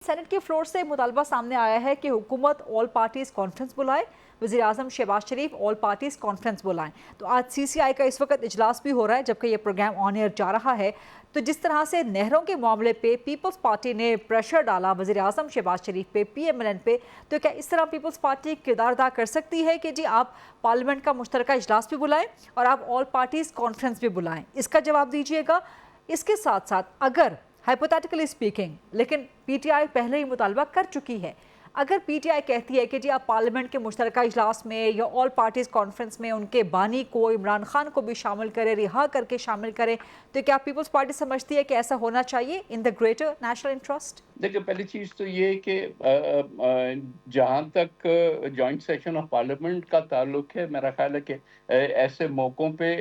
Senate के floor से मुतालबा सामने आया है कि हुकूमत ऑल पार्टीज़ कॉन्फ्रेंस बुलाए। वज़ीर आज़म शहबाज शरीफ ऑल पार्टीज़ कॉन्फ्रेंस बुलाएं। तो आज CCI का इस वक्त इजलास भी हो रहा है जबकि ये प्रोग्राम ऑन एयर जा रहा है। तो जिस तरह से नहरों के मामले पे पीपल्स पार्टी ने प्रेशर डाला वज़ीर आज़म शहबाज शरीफ पे, PMLN पे, तो क्या इस तरह पीपल्स पार्टी किरदार अदा कर सकती है कि जी आप पार्लियामेंट का मुश्तरका इजलास भी बुलाएं और आप ऑल पार्टीज़ कॉन्फ्रेंस भी बुलाएं? इसका जवाब दीजिएगा। इसके साथ साथ अगर हाइपोथेटिकली स्पीकिंग, लेकिन PTI पहले ही मुतालबा कर चुकी है, अगर PTI कहती है कि जी आप पार्लियामेंट के मुश्तरका इजलास में या ऑल पार्टीज़ कॉन्फ्रेंस में उनके बानी को, इमरान खान को भी शामिल करें, रिहा करके शामिल करें, तो क्या पीपल्स पार्टी समझती है कि ऐसा होना चाहिए in the greater national interest? देखिए, पहली चीज़ तो ये कि जहाँ तक जॉइंट सेशन ऑफ पार्लियामेंट का ताल्लुक है, मेरा ख़्याल है कि ऐसे मौक़ों पे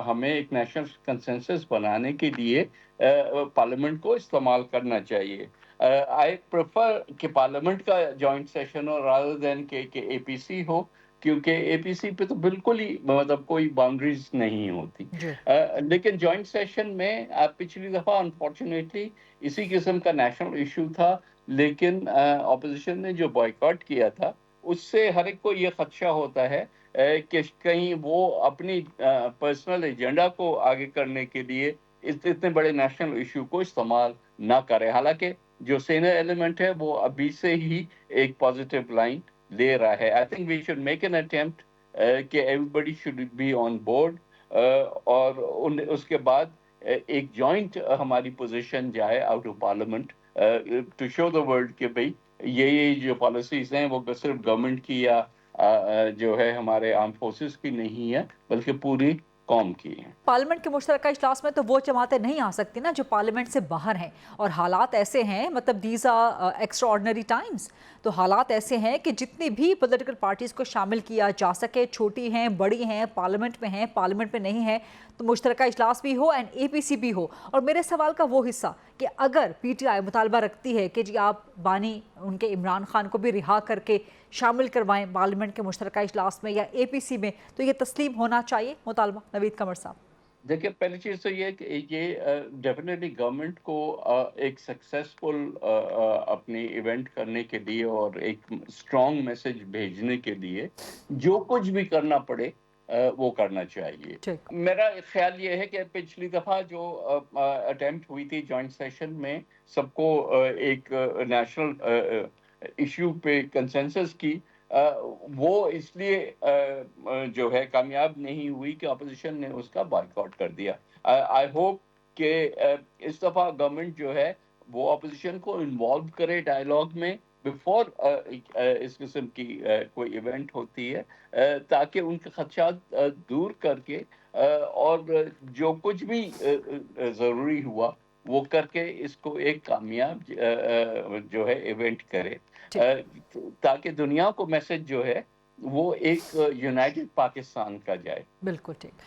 हमें एक नेशनल कंसेंसस बनाने के लिए पार्लियामेंट को इस्तेमाल करना चाहिए। आई प्रेफ़र कि पार्लियामेंट का जॉइंट सेशन हो रादर दैन कि APC हो, क्योंकि APC पे तो बिल्कुल ही मतलब कोई बाउंड्रीज़ नहीं होती। जी। लेकिन जॉइंट सेशन में पिछली दफ़ा अनफॉर्चुनेटली इसी किस्म का नेशनल इशू था, लेकिन ऑपोजिशन ने जो बॉयकॉट किया था, उससे हर एक को ये खदशा होता है कि कहीं वो अपनी पर्सनल एजेंडा को आगे करने के लिए इतने बड़े नेशनल इशू को इस्तेमाल ना करें। हालांकि जो सीनियर एलिमेंट है वो अभी से ही एक पॉजिटिव लाइन ले रहा है। I think we should make an attempt कि everybody should be on board, और उसके बाद एक जॉइंट हमारी पोजीशन जाए out of parliament to show the world कि भाई ये जो पॉलिसीज हैं वो सिर्फ गवर्नमेंट की या जो है हमारे आर्म फोर्सेस की नहीं है, बल्कि पूरी कौम की है। पार्लियामेंट के मुश्तरका इजलास में तो वो जमातें नहीं आ सकती ना जो पार्लियामेंट से बाहर हैं, और हालात ऐसे हैं, मतलब these are extraordinary times. तो हालात ऐसे हैं कि जितनी भी पॉलिटिकल पार्टीज़ को शामिल किया जा सके, छोटी हैं, बड़ी हैं, पार्लियामेंट में हैं, पार्लियामेंट में नहीं है, तो मुश्तरका इजलास भी हो एंड APC भी हो। और मेरे सवाल का वो हिस्सा कि अगर PTI मुतालबा रखती है कि जी आप बानी उनके इमरान खान को भी रिहा करके शामिल करवाएं पार्लियामेंट के मुश्तरका इजलास में या APC में, तो ये तस्लीम होना चाहिए मुतालबा? नवीद कमर साहब। देखिए, पहली चीज़ तो ये है कि ये डेफ़िनेटली गवर्नमेंट को एक सक्सेसफुल अपनी इवेंट करने के लिए और एक स्ट्रॉन्ग मैसेज भेजने के लिए जो कुछ भी करना पड़े वो करना चाहिए। ठीक। मेरा ख़्याल ये है कि पिछली दफ़ा जो अटेम्प्ट हुई थी जॉइंट सेशन में सबको एक नेशनल इश्यू पे कंसेंसस की, वो इसलिए जो है कामयाब नहीं हुई कि ऑपोजिशन ने उसका बॉयकॉट कर दिया। आई होप कि इस दफ़ा गवर्नमेंट जो है वो ऑपोजिशन को इन्वॉल्व करे डायलॉग में बिफोर इस किस्म की कोई इवेंट होती है, ताकि उनके खदशात दूर करके और जो कुछ भी ज़रूरी हुआ वो करके इसको एक कामयाब जो है इवेंट करे, ठीक। ताकि दुनिया को मैसेज जो है वो एक यूनाइटेड पाकिस्तान का जाए। बिल्कुल ठीक।